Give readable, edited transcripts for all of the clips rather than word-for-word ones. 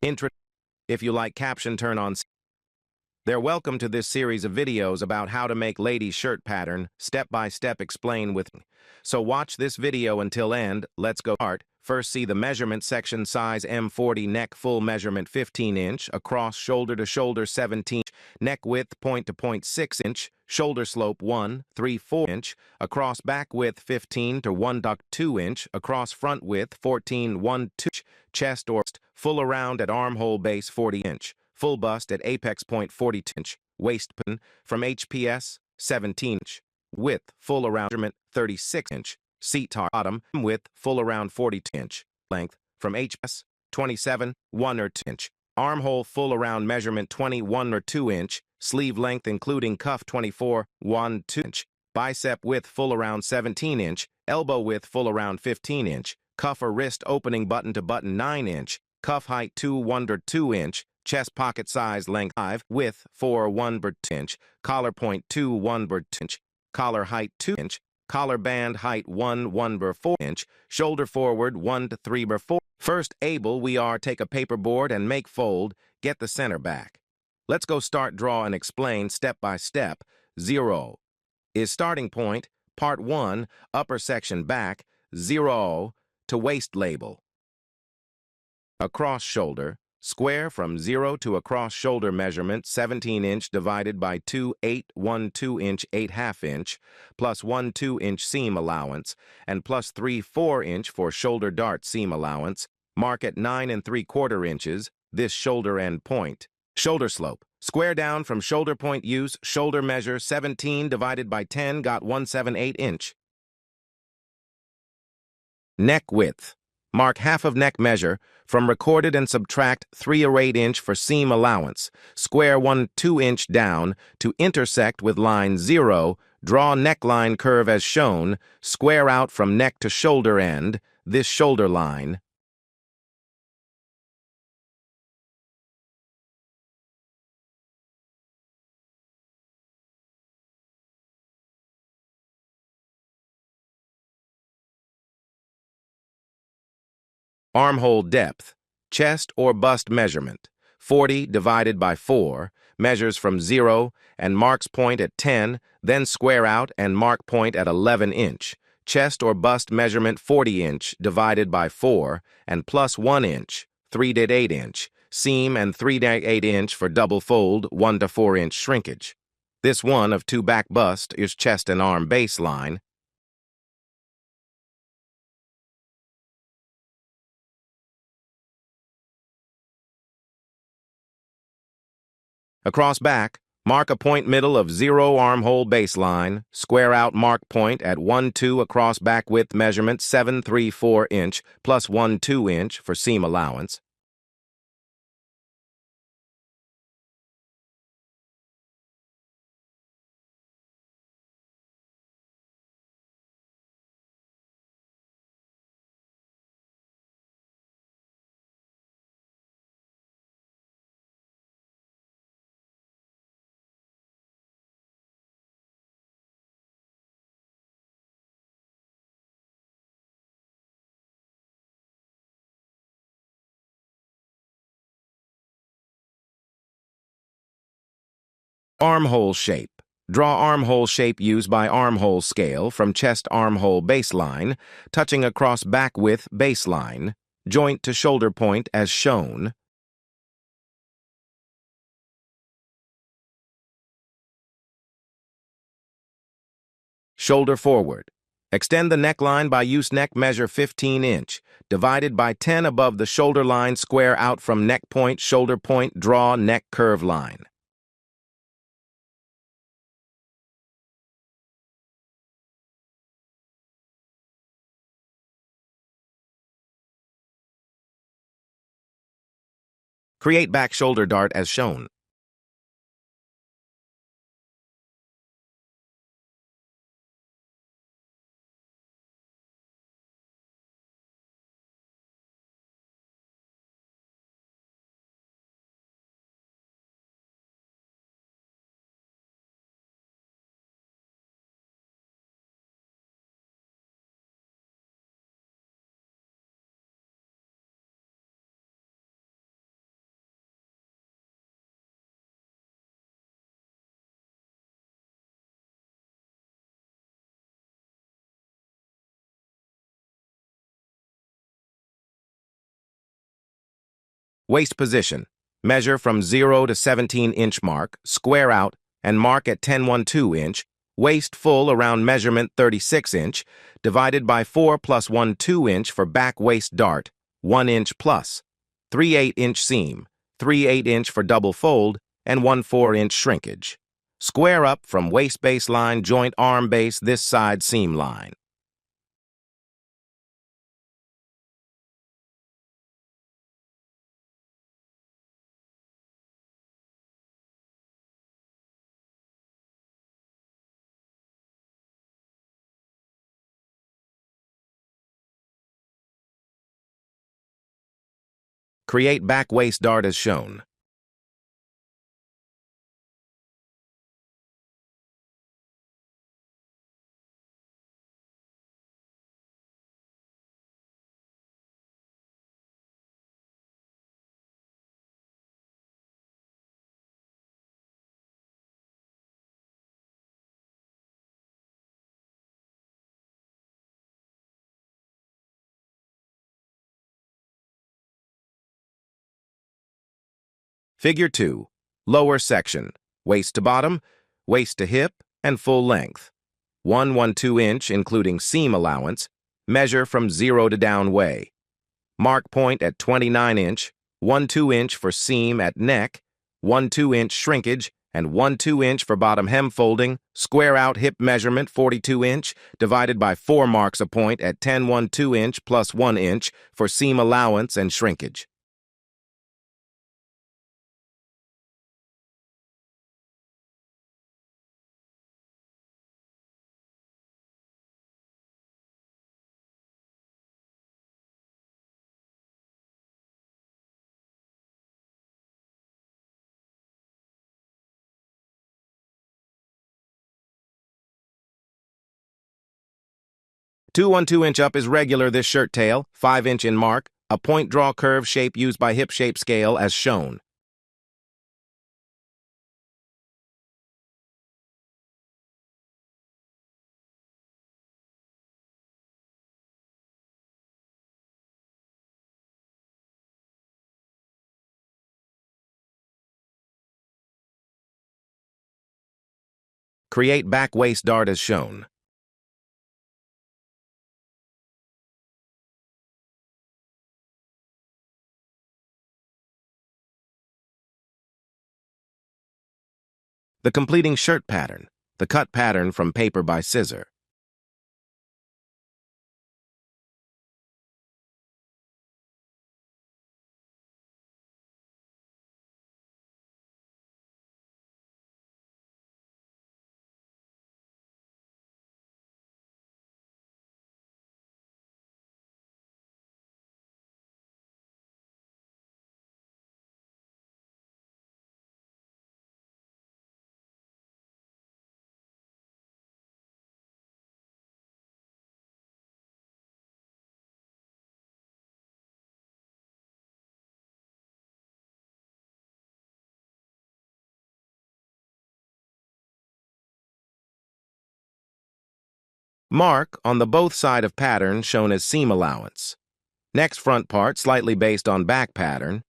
Intro. If you like caption, turn on. They're welcome to this series of videos about how to make ladies shirt pattern, step-by-step explain with. So watch this video until end. Let's go start. First, see the measurement section. Size M40, neck full measurement 15 inch, across shoulder to shoulder 17 inch, neck width point to point 6 inch, shoulder slope 1.34 inch, across back width 15 to 1.2 inch, across front width 14.12 inch, chest or full around at armhole base 40 inch, full bust at apex point 42 inch, waist pin from HPS 17 inch, width full around measurement 36 inch, seat top bottom width full around 42 inch, length from HPS 27, 1 or 2 inch, armhole full around measurement 21 or 2 inch, sleeve length including cuff 24, 1, 2 inch, bicep width full around 17 inch, elbow width full around 15 inch, cuff or wrist opening button to button 9 inch, cuff height 2, 1 or 2 inch, chest pocket size length 5, width 4, 1 or 2 inch, collar point 2, 1 or 2 inch, collar height 2 inch, collar band height 1, 1 or 4 inch, shoulder forward 1 to 3 or 4. First, able we are take a paperboard and make fold, get the center back. Let's go start draw and explain step by step. 0 is starting point, part 1, upper section back, 0 to waist label. Across shoulder, square from 0 to across shoulder measurement 17 inch divided by 2, 8, 1, 2 inch, 8/2 inch, plus 1, 2 inch seam allowance, and plus 3, 4 inch for shoulder dart seam allowance. Mark at 9 3/4 inches, this shoulder end point. Shoulder slope, square down from shoulder point use, shoulder measure 17 divided by 10 got 178 inch. Neck width. Mark half of neck measure from recorded and subtract 3 or 8 inch for seam allowance. Square 1, 2 inch down to intersect with line 0. Draw neckline curve as shown. Square out from neck to shoulder end, this shoulder line. Armhole depth, chest or bust measurement, 40 divided by 4, measures from 0 and marks point at 10, then square out and mark point at 11 inch. Chest or bust measurement 40 inch divided by 4 and plus 1 inch, 3.8 inch. Seam and 3.8 inch for double fold, 1 to 4 inch shrinkage. This one of 2 back bust is chest and arm baseline. Across back, mark a point middle of 0 armhole baseline, square out mark point at 1, 2 across back width measurement 7, 3, 4 inch plus 1, 2 inch for seam allowance. Armhole shape. Draw armhole shape used by armhole scale from chest armhole baseline, touching across back width baseline, joint to shoulder point as shown. Shoulder forward. Extend the neckline by use neck measure 15 inch, divided by 10 above the shoulder line, square out from neck point, shoulder point, draw neck curve line. Create back shoulder dart as shown. Waist position. Measure from 0 to 17-inch mark, square out, and mark at 10 inch, waist full around measurement 36-inch, divided by 4 plus 1 2-inch for back waist dart, 1 inch plus, 3 8-inch seam, 3 8-inch for double fold, and 1 4-inch shrinkage. Square up from waist baseline, joint arm base, this side seam line. Create back waist dart as shown. Figure 2. Lower section. Waist to bottom, waist to hip, and full length. 1 1/2-inch, including seam allowance. Measure from 0 to down way. Mark point at 29-inch, 1 2-inch for seam at neck, 1 2-inch shrinkage, and 1 2-inch for bottom hem folding. Square out hip measurement 42-inch, divided by 4 marks a point at 10 1/2-inch plus 1 inch for seam allowance and shrinkage. Two 1 2-inch up is regular this shirt tail, 5-inch in mark, a point draw curve shape used by hip shape scale as shown. Create back waist dart as shown. The completing shirt pattern, the cut pattern from paper by scissor. Mark on the both side of pattern shown as seam allowance. Next front part slightly based on back pattern.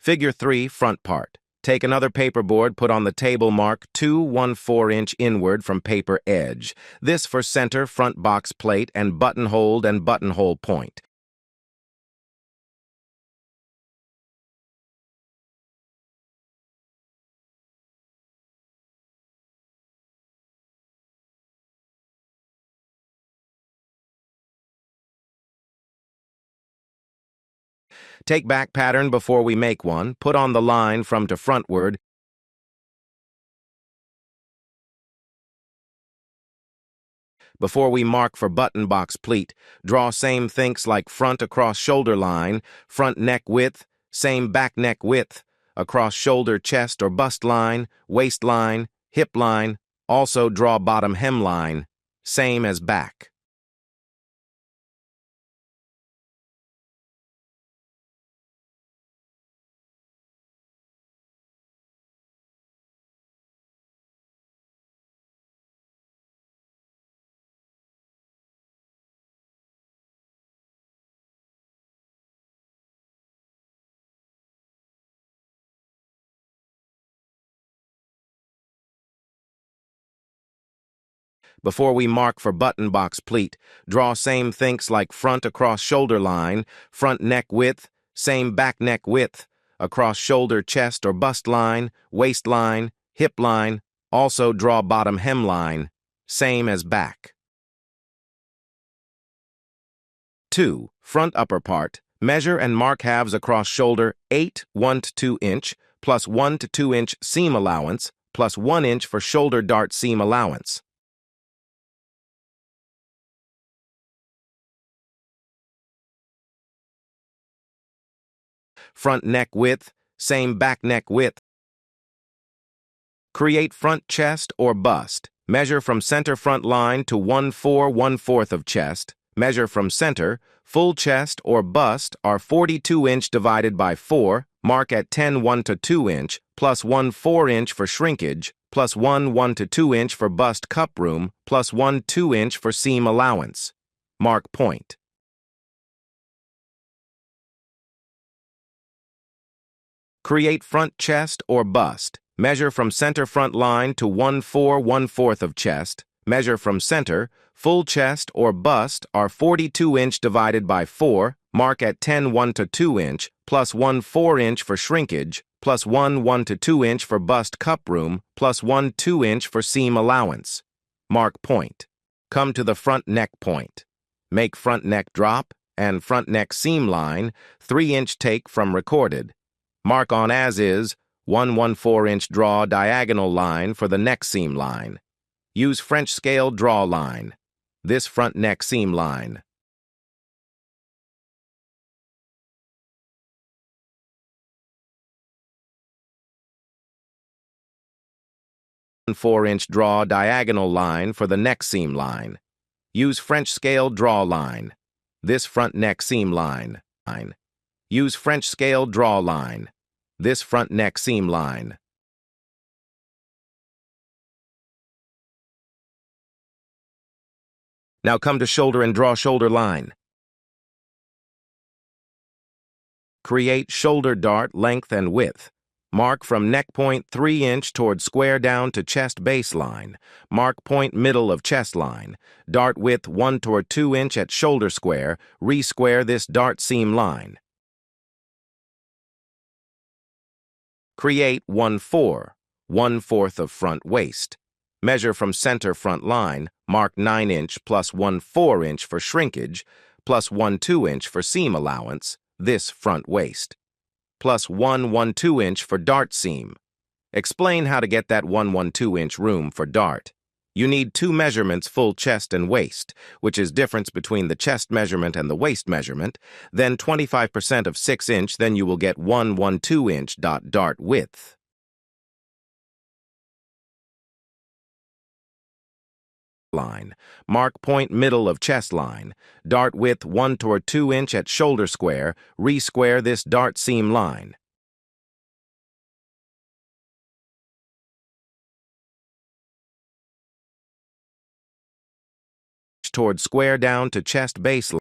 Figure 3, front part. Take another paperboard, put on the table, mark 2 1/4-inch inward from paper edge. This for center, front box plate, and buttonhole point. Take back pattern before we make one, put on the line from to frontward. Before we mark for button box pleat, draw same thinks like front across shoulder line, front neck width, same back neck width, across shoulder chest or bust line, waistline, hip line, also draw bottom hemline, same as back. Before we mark for button box pleat, draw same thinks like front across shoulder line, front neck width, same back neck width, across shoulder chest or bust line, waistline, hip line, also draw bottom hemline, same as back. 2. Front upper part. Measure and mark halves across shoulder 8 1 to 2 inch plus 1 to 2 inch seam allowance plus 1 inch for shoulder dart seam allowance. Front neck width, same back neck width. Create front chest or bust. Measure from center front line to 1/4 1/4 of chest. Measure from center. Full chest or bust are 42 inch divided by 4. Mark at 10 1 to 2 inch plus 1 4 inch for shrinkage plus 1 1 to 2 inch for bust cup room plus 1 2 inch for seam allowance. Mark point. Create front chest or bust. Measure from center front line to 1/4 1/4 of chest. Measure from center. Full chest or bust are 42 inch divided by 4. Mark at 10 1 to 2 inch plus 1 4 inch for shrinkage plus 1 1 to 2 inch for bust cup room plus 1 2 inch for seam allowance. Mark point. Come to the front neck point. Make front neck drop and front neck seam line 3 inch take from recorded. Mark on as is 1 1/4 inch draw diagonal line for the neck seam line. Use French scale draw line. This front neck seam line. 1/4 inch draw diagonal line for the neck seam line. Use French scale draw line. This front neck seam line. Use French scale draw line. This front neck seam line. Now come to shoulder and draw shoulder line. Create shoulder dart length and width. Mark from neck point 3 inch toward square down to chest baseline. Mark point middle of chest line. Dart width 1 toward 2 inch at shoulder square. Re-square this dart seam line. Create 1/4, 1/4 of front waist. Measure from center front line, mark 9 inch plus 1 4 inch for shrinkage, plus 1 2 inch for seam allowance, this front waist, plus 1 1 2 inch for dart seam. Explain how to get that 1 1 2 inch room for dart. You need 2 measurements, full chest and waist, which is difference between the chest measurement and the waist measurement, then 25% of 6 inch, then you will get 1 1 2 inch dart width. Line. Mark point middle of chest line. Dart width 1 toward 2 inch at shoulder square. Re-square this dart seam line. Toward square down to chest baseline.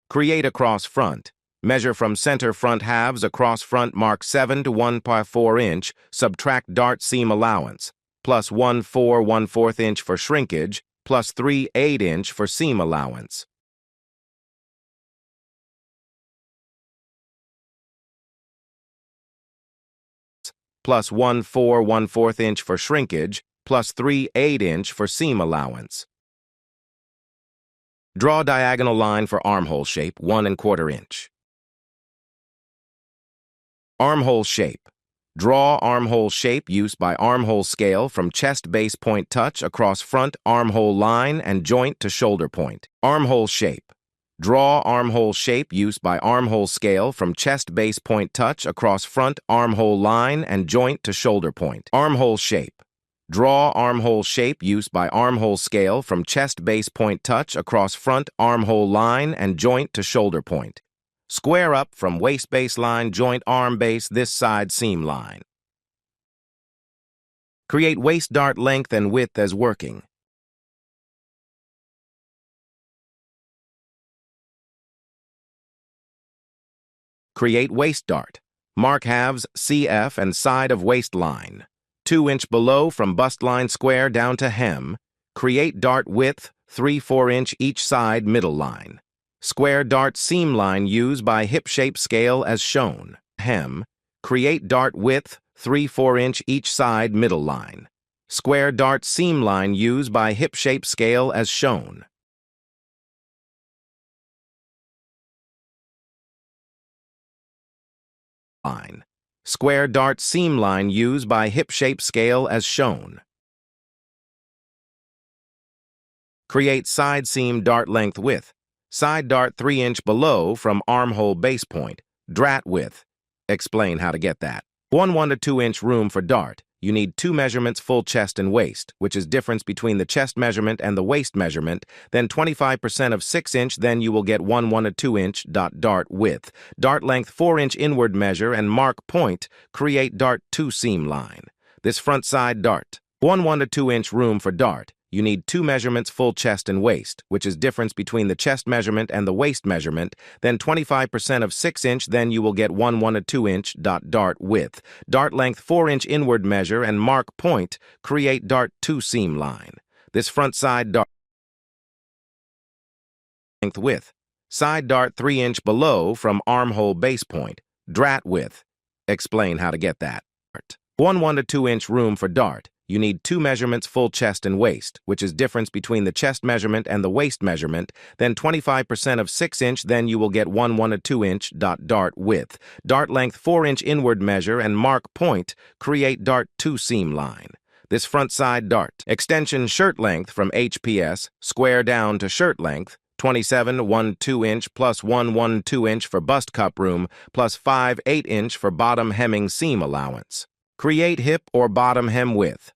Create across front. Measure from center front halves across front, mark 7 to 1.4 inch, subtract dart seam allowance, plus 1 4 1/4 inch for shrinkage, plus 3 8 inch for seam allowance. Plus 1 4 1/4 inch for shrinkage, plus 3 8 inch for seam allowance. Draw diagonal line for armhole shape, 1 1/4 inch. Armhole shape. Draw armhole shape use by armhole scale from chest base point touch across front armhole line and joint to shoulder point. Armhole shape. Draw armhole shape use by armhole scale from chest base point touch across front armhole line and joint to shoulder point. Armhole shape. Draw armhole shape use by armhole scale from chest base point touch across front armhole line and joint to shoulder point. Square up from waist base line, joint arm base, this side seam line. Create waist dart length and width as working. Create waist dart. Mark halves CF and side of waistline. 2 inch below from bust line square down to hem. Create dart width 3/4 inch each side middle line. Square dart seam line used by hip shape scale as shown. Hem. Create dart width 3/4 inch each side middle line. Square dart seam line used by hip shape scale as shown. Line. Square dart seam line used by hip shape scale as shown. Create side seam dart length width. Side dart 3 inch below from armhole base point. Drat width. Explain how to get that. 1 to 2 inch room for dart. You need 2 measurements full chest and waist, which is difference between the chest measurement and the waist measurement, then 25% of 6 inch, then you will get 1 to 2 inch dart width. Dart length 4 inch inward measure and mark point, create dart 2 seam line. This front side dart. 1 to 2 inch room for dart. You need 2 measurements full chest and waist, which is difference between the chest measurement and the waist measurement, then 25% of 6 inch, then you will get 1 to 2 inch dart width. Dart length 4 inch inward measure and mark point, create dart 2 seam line. This front side dart length width. Side dart 3 inch below from armhole base point. Drat width. Explain how to get that. 1 to 2 inch room for dart. You need 2 measurements full chest and waist, which is difference between the chest measurement and the waist measurement, then 25% of 6 inch, then you will get 1 to 2 inch dart width. Dart length 4 inch inward measure and mark point, create dart 2 seam line. This front side dart. Extension shirt length from HPS, square down to shirt length, 27 1 2 inch plus 1 2 inch for bust cup room, plus 5 8 inch for bottom hemming seam allowance. Create hip or bottom hem width.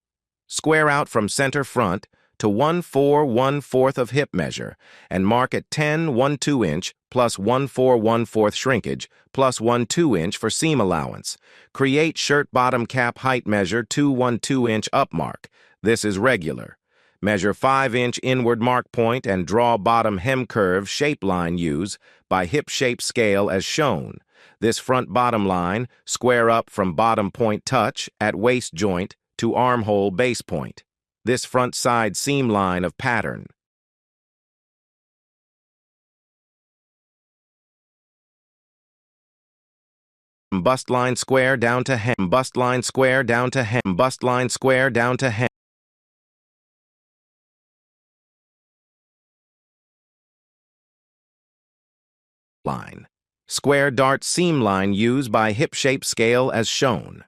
Square out from center front to 1 4 1/4 of hip measure and mark at 10 1 2 inch plus 1 4 1/4 shrinkage plus 1 2 inch for seam allowance. Create shirt bottom cap height measure 2 1 2 inch up mark. This is regular. Measure 5 inch inward mark point and draw bottom hem curve shape line use by hip shape scale as shown. This front bottom line, square up from bottom point touch at waist joint to armhole base point. This front side seam line of pattern. Bust line square down to hem. Bust line square down to hem. Bust line square down to hem. Line. Square dart seam line used by hip shape scale as shown.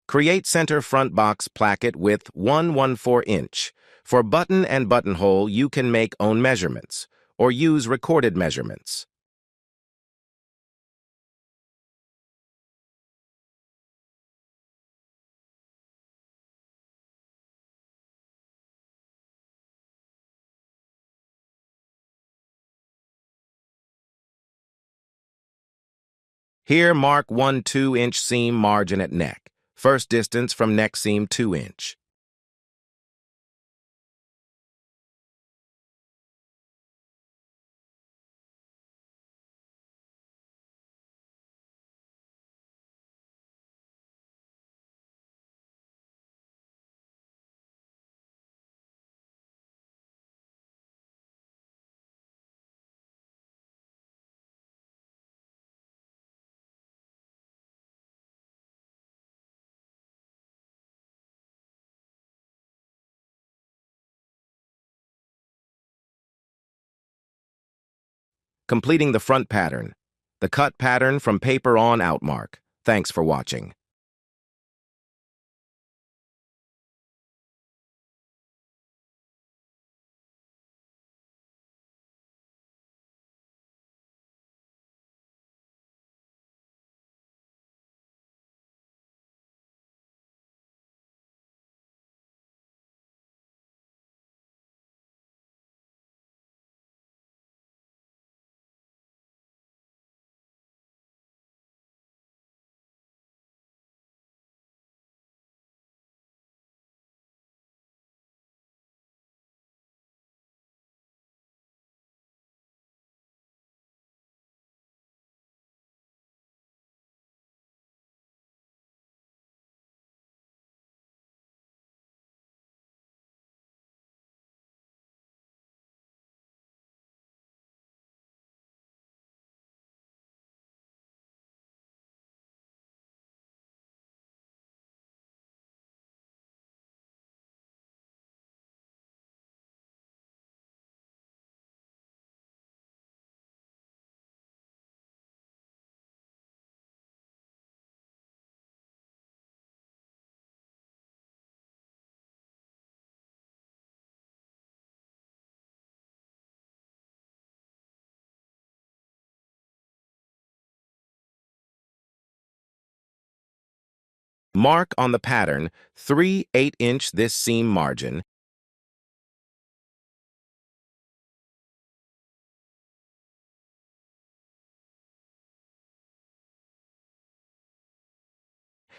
Create center front box placket width 1 1/4 inch. For button and buttonhole, you can make own measurements or use recorded measurements. Here, mark 1 2 inch seam margin at neck. First distance from neck seam 2 inch. Completing the front pattern. The cut pattern from paper on out mark. Thanks for watching. Mark on the pattern 3 8-inch this seam margin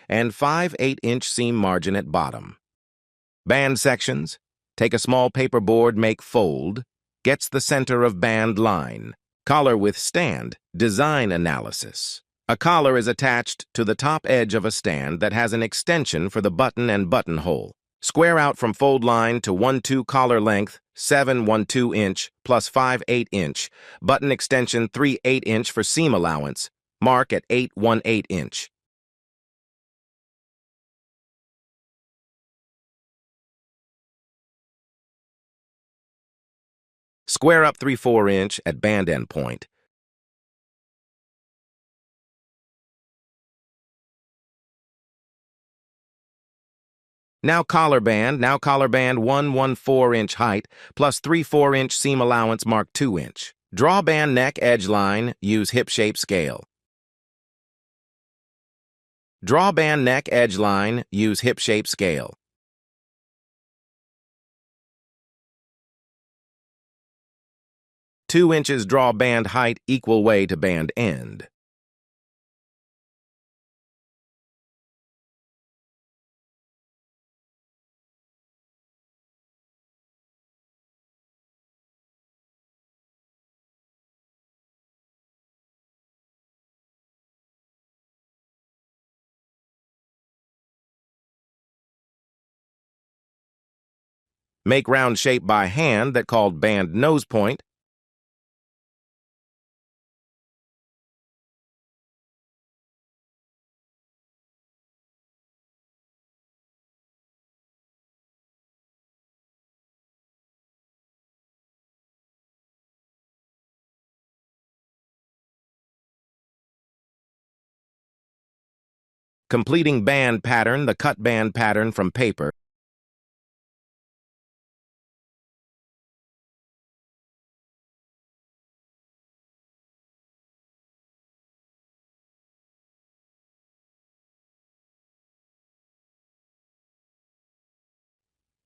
and 5 8-inch seam margin at bottom. Band sections. Take a small paper board, make fold. Gets the center of band line. Collar with stand. Design analysis. A collar is attached to the top edge of a stand that has an extension for the button and buttonhole. Square out from fold line to 1-2 collar length, 7 1/2 inch plus 5 8-inch. Button extension 3 8-inch for seam allowance. Mark at 8 1/8 inch. Square up 3/4 inch at band end point. Now collar band 1 1/4 inch height plus 3/4 inch seam allowance mark 2 inch. Draw band neck edge line, use hip shape scale. Draw band neck edge line, use hip shape scale. Two inches draw band height equal way to band end. Make round shape by hand that called band nose point. Completing band pattern, the cut band pattern from paper.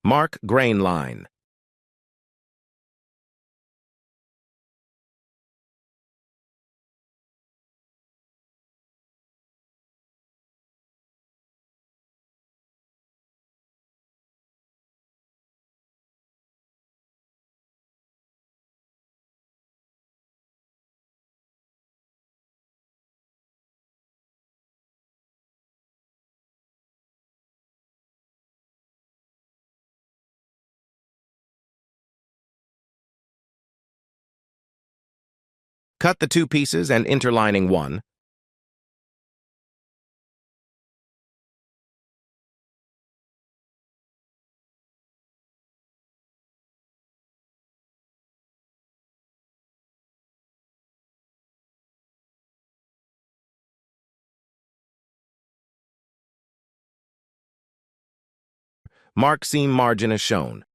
Mark grain line. Cut the two pieces and interlining one. Mark seam margin as shown.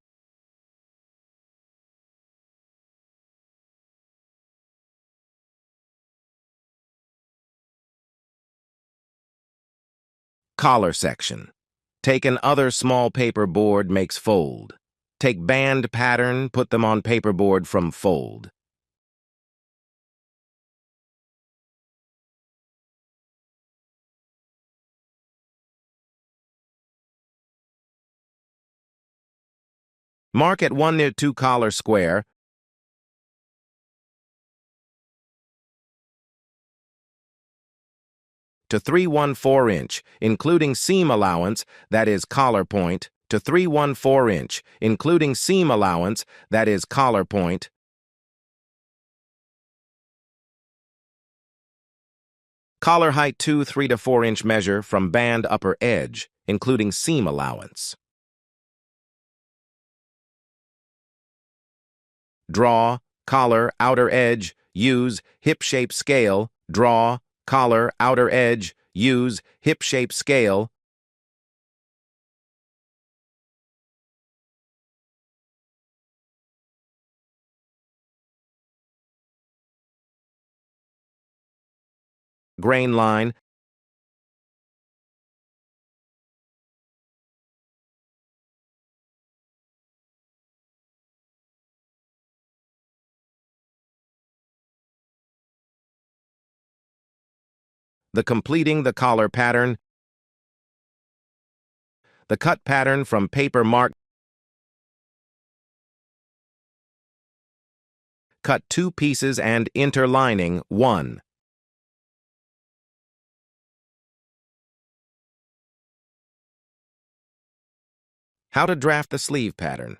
Collar section. Take an other small paper board makes fold. Take band pattern, put them on paper board from fold. Mark at 1 near 2 collar square. To 3/14 inch, including seam allowance, that is collar point, to 3/14 inch, including seam allowance, that is collar point. Collar height 2 3 to 4 inch measure from band upper edge, including seam allowance. Draw, collar, outer edge, use, hip-shape scale, draw, collar, outer edge, use, hip-shape scale. Grain line. The completing the collar pattern. The cut pattern from paper mark. Cut 2 pieces and interlining 1. How to draft the sleeve pattern.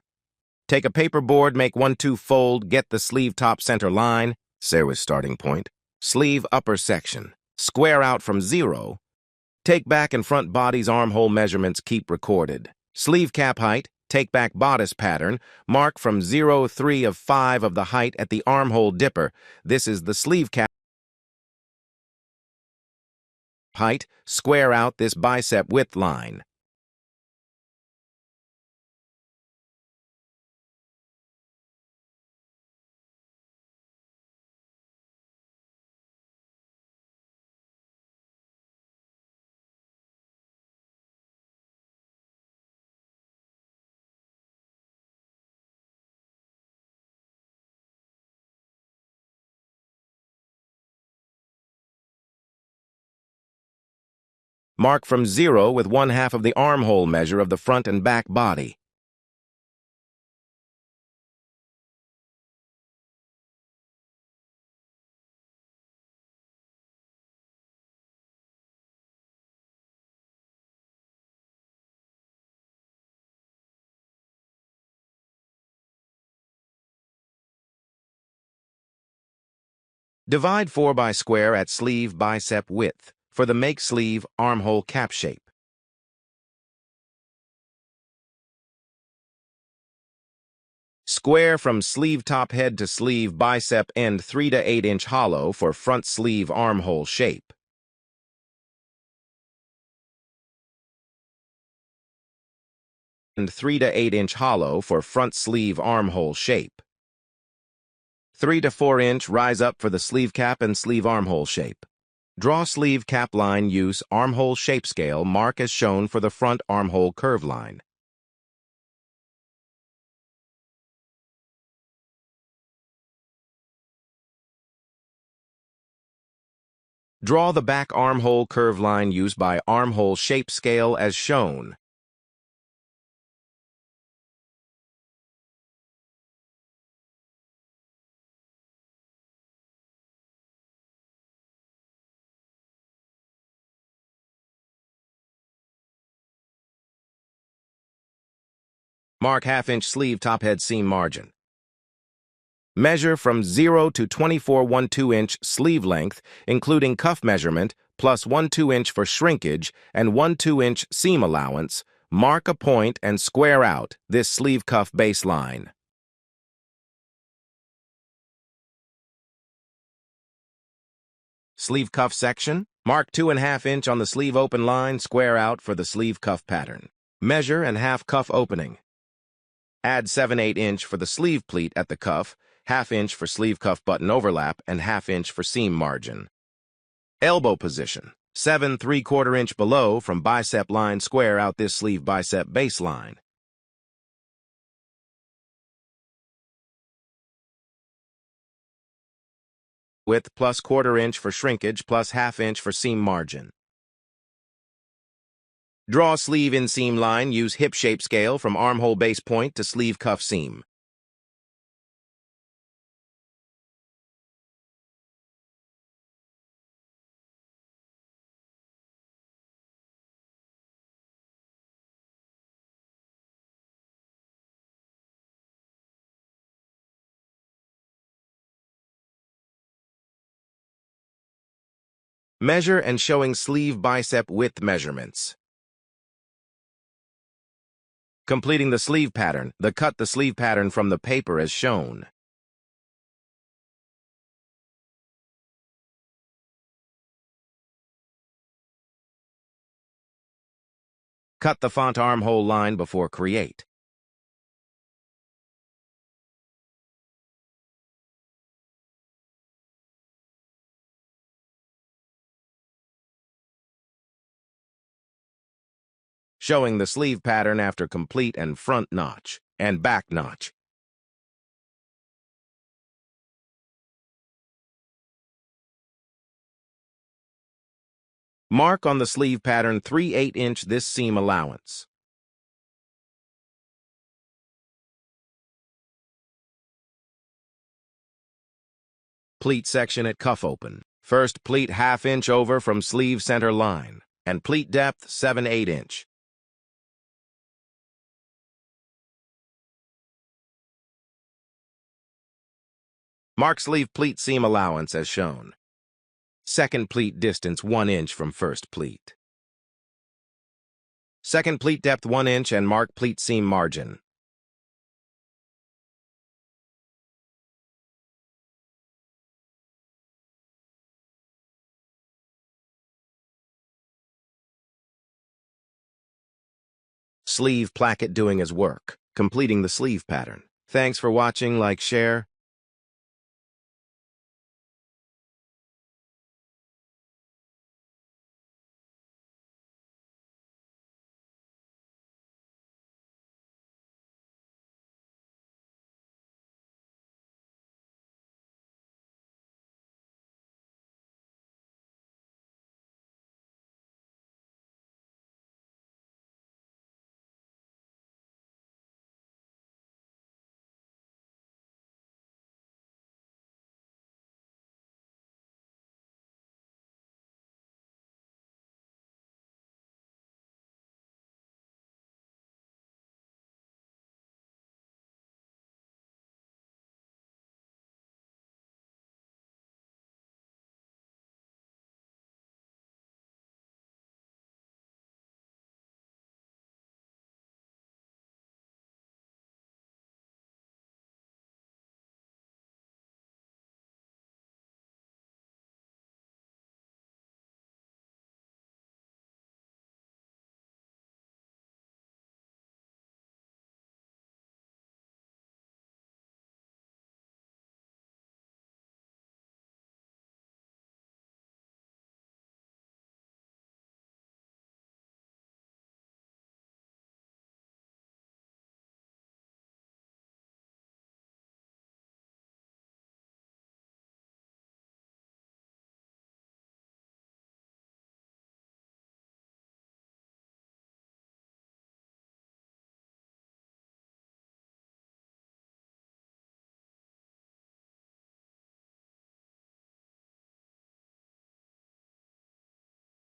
Take a paper board, make 1/2 fold, get the sleeve top center line, Sarah's starting point. Sleeve upper section. Square out from 0. Take back and front body's armhole measurements, keep recorded. Sleeve cap height, take back bodice pattern, mark from 0.3 of 5 of the height at the armhole dipper. This is the sleeve cap height, square out this bicep width line. Mark from 0 with 1/2 of the armhole measure of the front and back body. Divide 4 by square at sleeve bicep width for the make sleeve armhole cap shape. Square from sleeve top head to sleeve bicep end 3 to 8 inch hollow for front sleeve armhole shape. And 3 to 8 inch hollow for front sleeve armhole shape. 3 to 4 inch rise up for the sleeve cap and sleeve armhole shape. Draw sleeve cap line, use armhole shape scale, mark as shown for the front armhole curve line. Draw the back armhole curve line used by armhole shape scale as shown. Mark 1/2 inch sleeve top head seam margin. Measure from 0 to 24/12 inch sleeve length, including cuff measurement, plus 1/2 inch for shrinkage and 1/2 inch seam allowance. Mark a point and square out this sleeve cuff baseline. Sleeve cuff section. Mark 2.5 inch on the sleeve open line, square out for the sleeve cuff pattern. Measure and half cuff opening. Add 7/8 inch for the sleeve pleat at the cuff, ½ inch for sleeve cuff button overlap, and ½ inch for seam margin. Elbow position. 7 3/4 inch below from bicep line, square out this sleeve bicep baseline. Width plus 1/4 inch for shrinkage plus ½ inch for seam margin. Draw sleeve inseam line, use hip shape scale from armhole base point to sleeve cuff seam. Measure and showing sleeve bicep width measurements. Completing the sleeve pattern, cut the sleeve pattern from the paper as shown. Cut the font armhole line before create. Showing the sleeve pattern after complete and front notch and back notch. Mark on the sleeve pattern 3/8 inch this seam allowance. Pleat section at cuff open. First pleat ½ inch over from sleeve center line, and pleat depth 7/8 inch. Mark sleeve pleat seam allowance as shown. Second pleat distance 1 inch from first pleat. Second pleat depth 1 inch and mark pleat seam margin. Sleeve placket doing his work, completing the sleeve pattern. Thanks for watching, like, share.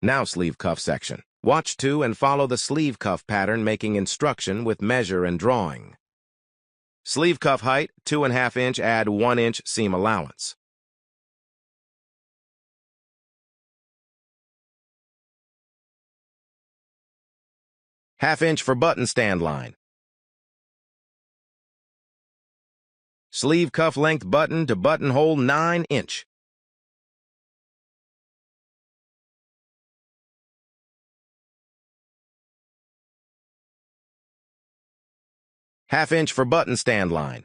Now sleeve cuff section. Watch 2 and follow the sleeve cuff pattern, making instruction with measure and drawing. Sleeve cuff height, 2½ inch, add 1 inch seam allowance. ½ inch for button stand line. Sleeve cuff length button to buttonhole 9 inch. Half-inch for button stand line.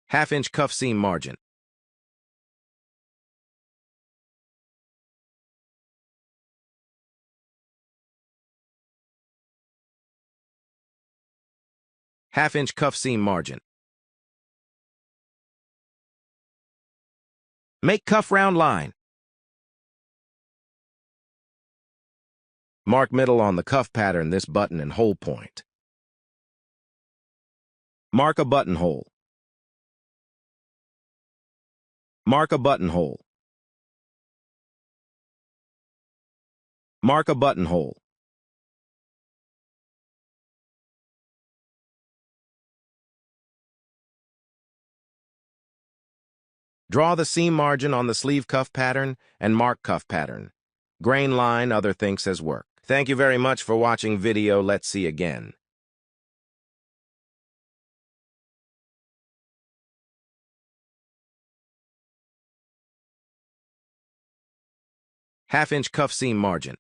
Half-inch cuff seam margin. Half-inch cuff seam margin. Make cuff round line. Mark middle on the cuff pattern this button and hole point. Mark a buttonhole. Mark a buttonhole. Mark a buttonhole. Draw the seam margin on the sleeve cuff pattern and mark cuff pattern. Grain line, other thing says work. Thank you very much for watching video. Let's see again. Half-inch cuff seam margin.